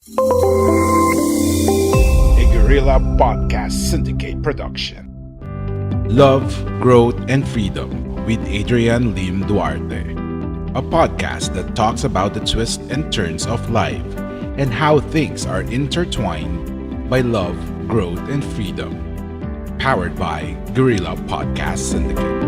A Guerrilla Podcast Syndicate production. Love, Growth, and Freedom with Adrian Lim Duarte. A podcast that talks about the twists and turns of life and how things are intertwined by love, growth, and freedom. Powered by Guerrilla Podcast Syndicate.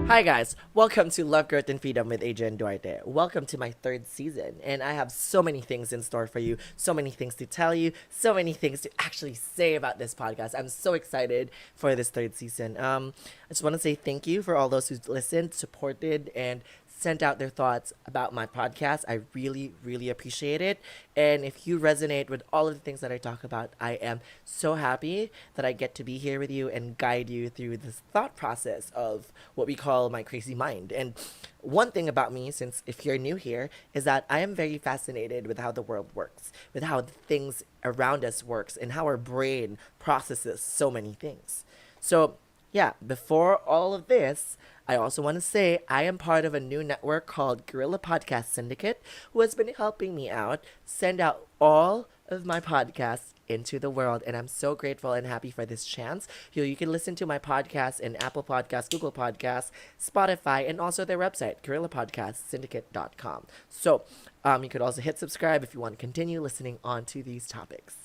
Hi guys, welcome to Love, Growth, and Freedom with Adrian Duarte. Welcome to my third season, and I have so many things in store for you, so many things to tell you, so many things to actually say about this podcast. I'm so excited for this third season. I just want to say thank you for all those who've listened, supported, and sent out their thoughts about my podcast. I really, really appreciate it. And if you resonate with all of the things that I talk about, I am so happy that I get to be here with you and guide you through this thought process of what we call my crazy mind. And one thing about me, since if you're new here, is that I am very fascinated with how the world works, with how the things around us works, and how our brain processes so many things. So yeah, before all of this, I also want to say I am part of a new network called Guerrilla Podcast Syndicate, who has been helping me out send out all of my podcasts into the world. And I'm so grateful and happy for this chance. You can listen to my podcast in Apple Podcasts, Google Podcasts, Spotify, and also their website, GUERRILLAPodcastSyndicate.com. So you could also hit subscribe if you want to continue listening on to these topics.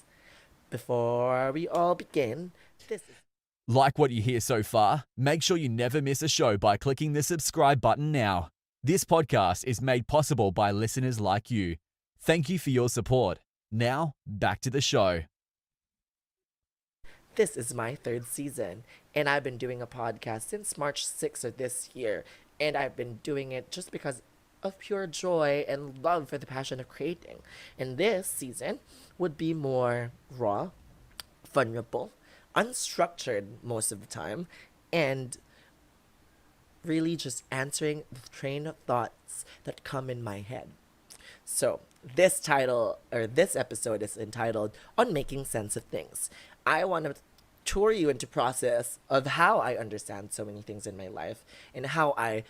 Before we all begin, this is... Like what you hear so far? Make sure you never miss a show by clicking the subscribe button now. This podcast is made possible by listeners like you. Thank you for your support. Now, back to the show. This is my third season, and I've been doing a podcast since March 6th of this year, and I've been doing it just because of pure joy and love for the passion of creating. And this season would be more raw, vulnerable, unstructured most of the time, and really just answering the train of thoughts that come in my head. So this episode is entitled On Making Sense of Things. I want to tour you into process of how I understand so many things in my life and how I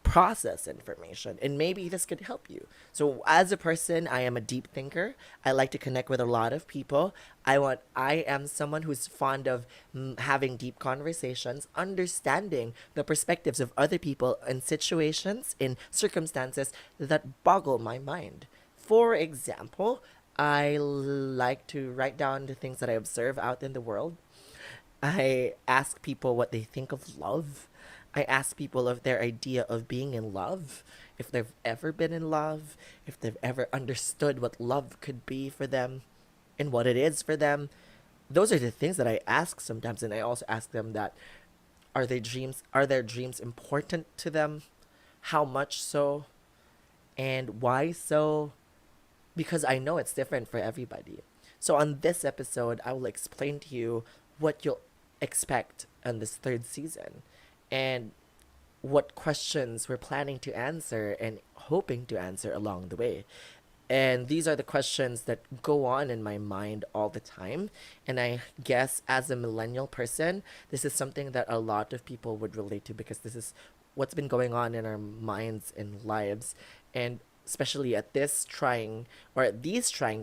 process information, and maybe this could help you. So as a person, I am a deep thinker. I like to connect with a lot of people. I am someone who's fond of having deep conversations, understanding the perspectives of other people in situations, in circumstances that boggle my mind. For example, I like to write down the things that I observe out in the world. I ask people what they think of love. I ask people of their idea of being in love, if they've ever been in love, if they've ever understood what love could be for them and what it is for them. Those are the things that I ask sometimes, and I also ask them that are their dreams important to them? How much so? And why so? Because I know it's different for everybody. So on this episode, I will explain to you what you'll expect on this third season, and what questions we're planning to answer and hoping to answer along the way. And these are the questions that go on in my mind all the time. And I guess as a millennial person, this is something that a lot of people would relate to, because this is what's been going on in our minds and lives. And especially at these trying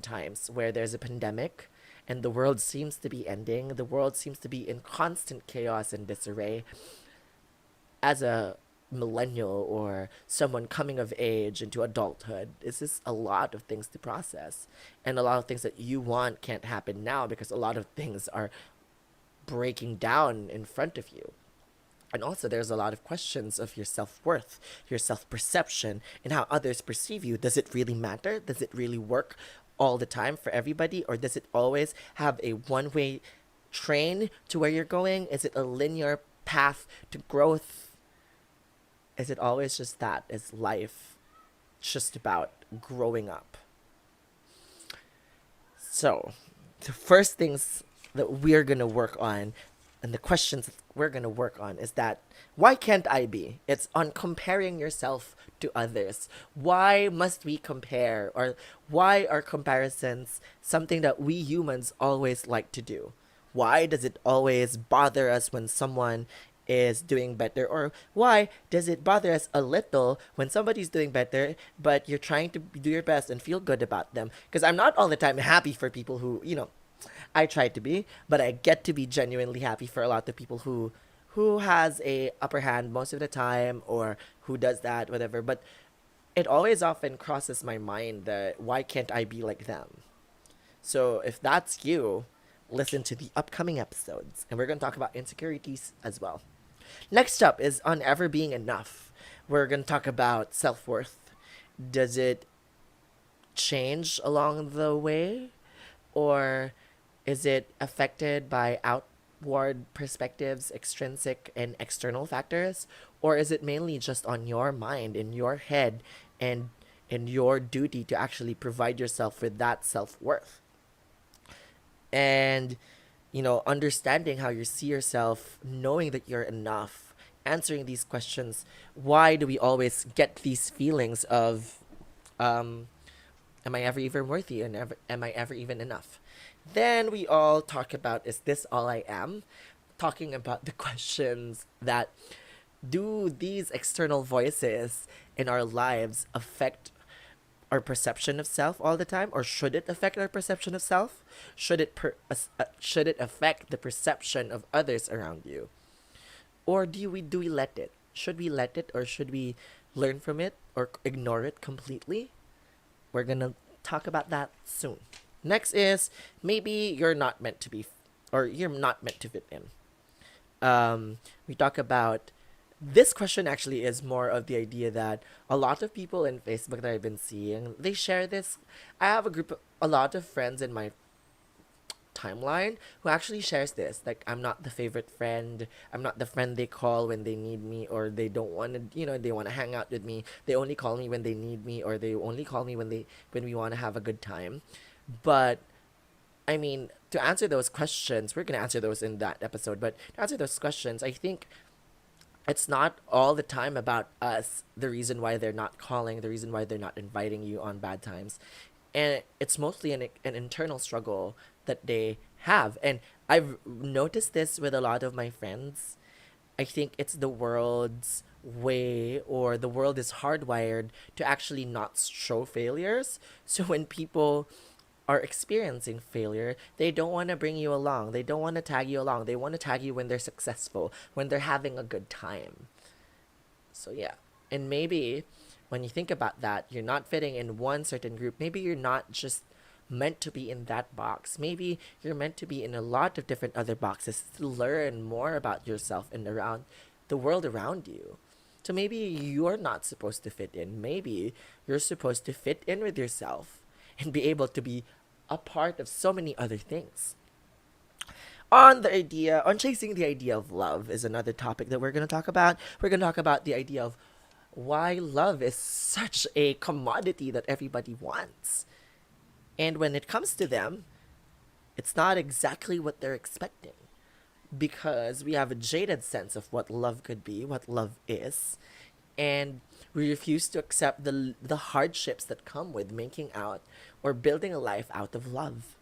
times where there's a pandemic and the world seems to be ending, the world seems to be in constant chaos and disarray. As a millennial or someone coming of age into adulthood, it's just a lot of things to process, and a lot of things that you want can't happen now because a lot of things are breaking down in front of you. And also there's a lot of questions of your self-worth, your self-perception, and how others perceive you. Does it really matter? Does it really work all the time for everybody, or does it always have a one-way train to where you're going? Is it a linear path to growth? Is it always just that? Is life just about growing up? So the first things that we're going to work on, and the questions that we're going to work on, is that why can't I be? It's on comparing yourself to others. Why must we compare? Or why are comparisons something that we humans always like to do? Why does it always bother us when someone is doing better, or why does it bother us a little when somebody's doing better but you're trying to do your best and feel good about them? Because I'm not all the time happy for people who, I try to be, but I get to be genuinely happy for a lot of people who has a upper hand most of the time, or who does that, whatever. But it always often crosses my mind that why can't I be like them? So if that's you, listen to the upcoming episodes, and we're going to talk about insecurities as well. Next up is on ever being enough. We're going to talk about self-worth. Does it change along the way, or is it affected by outward perspectives, extrinsic and external factors, or is it mainly just on your mind, in your head, and in your duty to actually provide yourself with that self-worth? And understanding how you see yourself, knowing that you're enough, answering these questions. Why do we always get these feelings of, am I ever even worthy, and am I ever even enough? Then we all talk about, is this all I am? Talking about the questions that, do these external voices in our lives affect our perception of self all the time, or should it affect our perception of self? Should it affect the perception of others around you, or do we let it? Should we let it, or should we learn from it, or ignore it completely? We're gonna talk about that soon. Next is, maybe you're not meant to be, or you're not meant to fit in. We talk about, this question actually is more of the idea that a lot of people in Facebook that I've been seeing, they share this. I have a lot of friends in my timeline who actually shares this. Like, I'm not the favorite friend. I'm not the friend they call when they need me, or they don't want to, they want to hang out with me. They only call me when they need me, or they only call me when we want to have a good time. But I mean, to answer those questions, we're going to answer those in that episode, but to answer those questions, I think it's not all the time about us, the reason why they're not calling, the reason why they're not inviting you on bad times. And it's mostly an internal struggle that they have. And I've noticed this with a lot of my friends. I think it's the world's way, or the world is hardwired to actually not show failures. So when people are experiencing failure, they don't want to bring you along. They don't want to tag you along. They want to tag you when they're successful, when they're having a good time. So yeah. And maybe when you think about that, you're not fitting in one certain group. Maybe you're not just meant to be in that box. Maybe you're meant to be in a lot of different other boxes to learn more about yourself and around the world around you. So maybe you're not supposed to fit in. Maybe you're supposed to fit in with yourself and be able to be a part of so many other things. On chasing the idea of love is another topic that we're going to talk about. We're going to talk about the idea of why love is such a commodity that everybody wants. And when it comes to them, it's not exactly what they're expecting, because we have a jaded sense of what love could be, what love is, and we refuse to accept the hardships that come with making out or building a life out of love.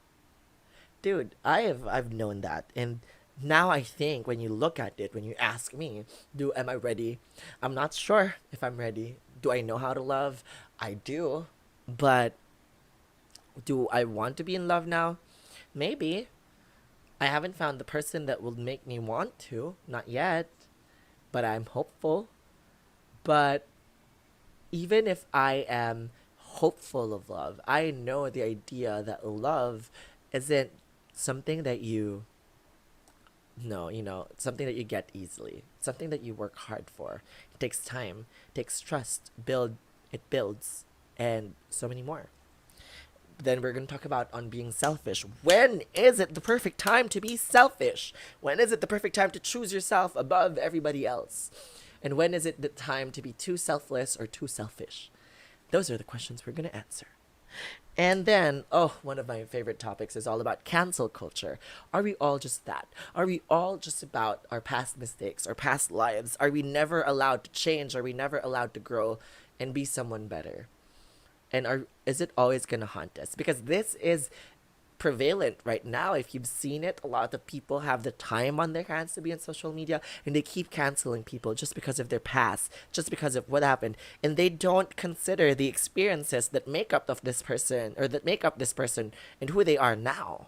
Dude, I've known that, and now I think when you look at it, when you ask me, am I ready? I'm not sure if I'm ready. Do I know how to love? I do, but do I want to be in love now? Maybe. I haven't found the person that will make me want to, not yet, but I'm hopeful. But even if I am hopeful of love, I know the idea that love isn't something that something that you get easily. It's something that you work hard for. It takes time, it takes trust, it builds, and so many more. Then we're going to talk about on being selfish. When is it the perfect time to be selfish? When is it the perfect time to choose yourself above everybody else? And when is it the time to be too selfless or too selfish? Those are the questions we're going to answer. And then, one of my favorite topics is all about cancel culture. Are we all just that? Are we all just about our past mistakes, our past lives? Are we never allowed to change? Are we never allowed to grow and be someone better? And is it always going to haunt us? Because this is prevalent right now. If you've seen it, a lot of people have the time on their hands to be on social media, and they keep canceling people just because of their past, just because of what happened, and they don't consider the experiences that make up of this person, or that make up this person and who they are now.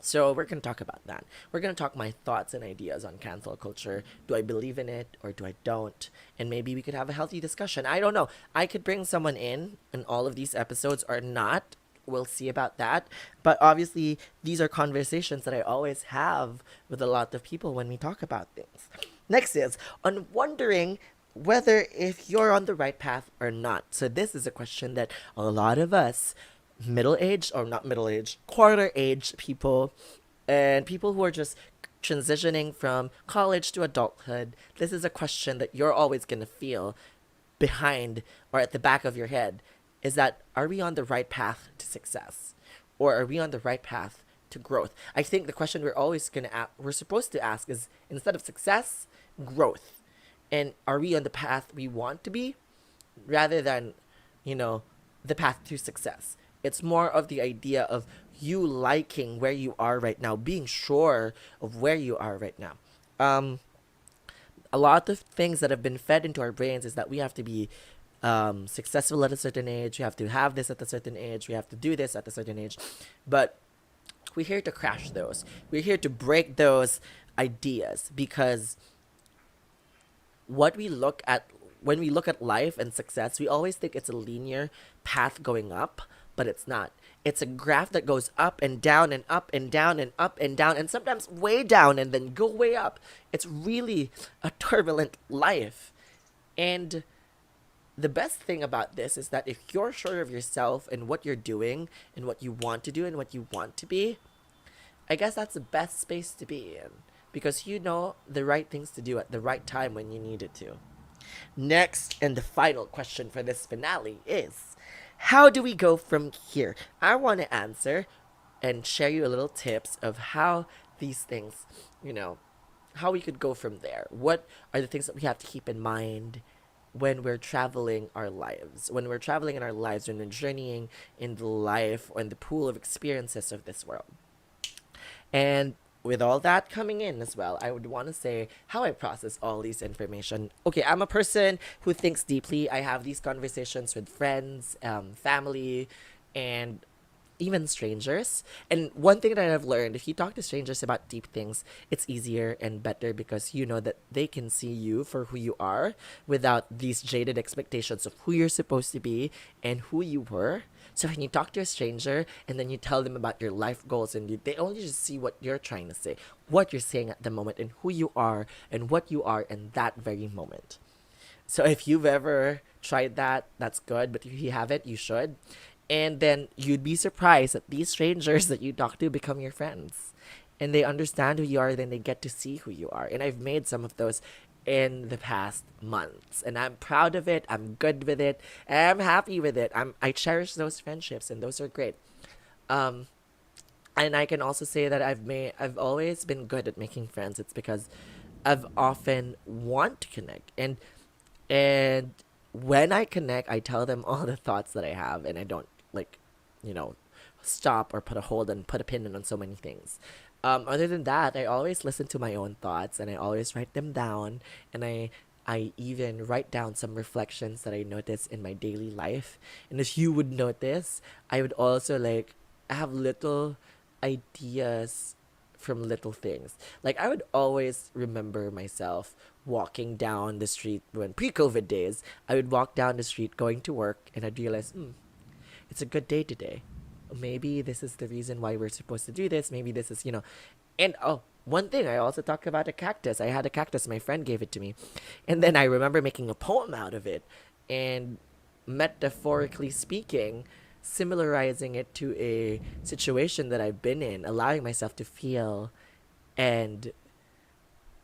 So we're going to talk about that. We're going to talk my thoughts and ideas on cancel culture. Do I believe in it or do I don't? And maybe we could have a healthy discussion. I don't know. I could bring someone in all of these episodes or not. We'll see about that. But obviously, these are conversations that I always have with a lot of people when we talk about things. Next is on wondering whether if you're on the right path or not. So this is a question that a lot of us middle-aged, or not middle-aged, quarter-aged people, and people who are just transitioning from college to adulthood, this is a question that you're always going to feel behind or at the back of your head, is that, are we on the right path to success? Or are we on the right path to growth? I think the question we're supposed to ask is, instead of success, growth. And are we on the path we want to be, rather than, the path to success? It's more of the idea of you liking where you are right now, being sure of where you are right now. A lot of things that have been fed into our brains is that we have to be successful at a certain age, we have to have this at a certain age, we have to do this at a certain age. But we're here to crash those. We're here to break those ideas, because what we look at when we look at life and success, we always think it's a linear path going up, but it's not. It's a graph that goes up and down and up and down and up and down, and sometimes way down and then go way up. It's really a turbulent life. And the best thing about this is that if you're sure of yourself and what you're doing and what you want to do and what you want to be, I guess that's the best space to be in, because you know the right things to do at the right time when you need it to. Next, and the final question for this finale is, how do we go from here? I want to answer and share you a little tips of how these things, how we could go from there. What are the things that we have to keep in mind when we're traveling our lives? When we're traveling in our lives, when we're journeying in the life or in the pool of experiences of this world. And with all that coming in as well, I would want to say how I process all these information. Okay, I'm a person who thinks deeply. I have these conversations with friends, family, and even strangers. And one thing that I've learned, if you talk to strangers about deep things, it's easier and better, because you know that they can see you for who you are without these jaded expectations of who you're supposed to be and who you were. So when you talk to a stranger and then you tell them about your life goals, and they only just see what you're trying to say, what you're saying at the moment, and who you are and what you are in that very moment. So if you've ever tried that, that's good. But if you haven't, you should. And then you'd be surprised that these strangers that you talk to become your friends. And they understand who you are, then they get to see who you are. And I've made some of those in the past months. And I'm proud of it. I'm good with it. I'm happy with it. I cherish those friendships, and those are great. And I can also say that I've always been good at making friends. It's because I've often want to connect. And when I connect, I tell them all the thoughts that I have, and I don't stop or put a hold and put a pin in on so many things. Other than that, I always listen to my own thoughts, and I always write them down, and I even write down some reflections that I notice in my daily life. And if you would notice, I would also have little ideas from little things. I would always remember myself walking down the street when pre-COVID days. I would walk down the street going to work, and I'd realize, it's a good day today. Maybe this is the reason why we're supposed to do this. Maybe this is, And one thing, I also talk about a cactus. I had a cactus. My friend gave it to me. And then I remember making a poem out of it. And metaphorically speaking, similarizing it to a situation that I've been in, allowing myself to feel and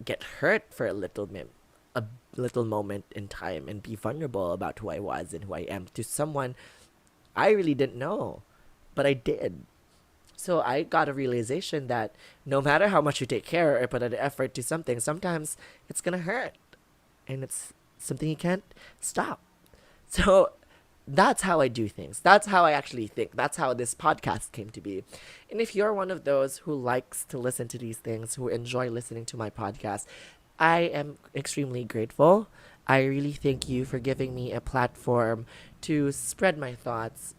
get hurt for a little moment in time, and be vulnerable about who I was and who I am to someone I really didn't know, but I did. So I got a realization that no matter how much you take care or put an effort to something, sometimes it's gonna hurt, and it's something you can't stop. So that's how I do things. That's how I actually think. That's how this podcast came to be. And if you're one of those who likes to listen to these things, who enjoy listening to my podcast, I am extremely grateful. I really thank you for giving me a platform to spread my thoughts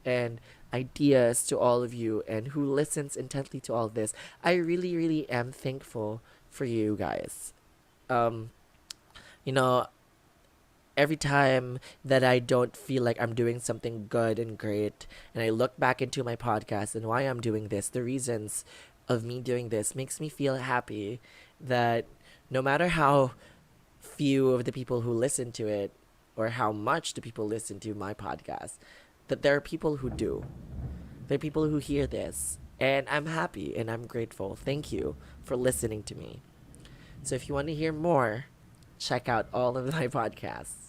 and ideas to all of you and who listens intently to all of this. I really, really am thankful for you guys. Um, you know, every time that I don't feel like I'm doing something good and great, and I look back into my podcast and why I'm doing this, the reasons of me doing this makes me feel happy that no matter how few of the people who listen to it or how much the people listen to my podcast, that there are people who do. There are people who hear this, and I'm happy and I'm grateful. Thank you for listening to me. So if you want to hear more, check out all of my podcasts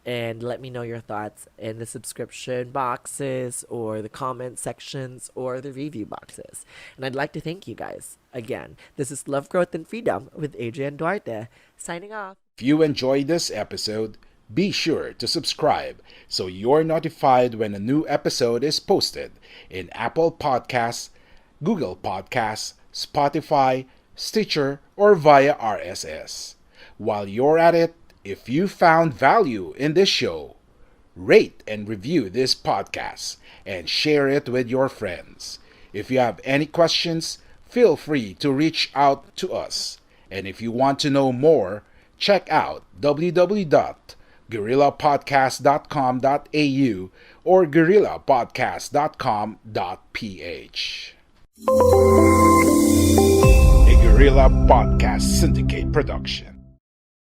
and let me know your thoughts in the subscription boxes or the comment sections or the review boxes. And I'd like to thank you guys. Again, this is Love, Growth, and Freedom with Adrian Duarte, signing off. If you enjoyed this episode, be sure to subscribe so you're notified when a new episode is posted in Apple Podcasts, Google Podcasts, Spotify, Stitcher, or via RSS. While you're at it, if you found value in this show, rate and review this podcast and share it with your friends. If you have any questions, feel free to reach out to us. And if you want to know more, check out www.guerrillapodcast.com.au or guerrillapodcast.com.ph. A Guerrilla Podcast Syndicate production.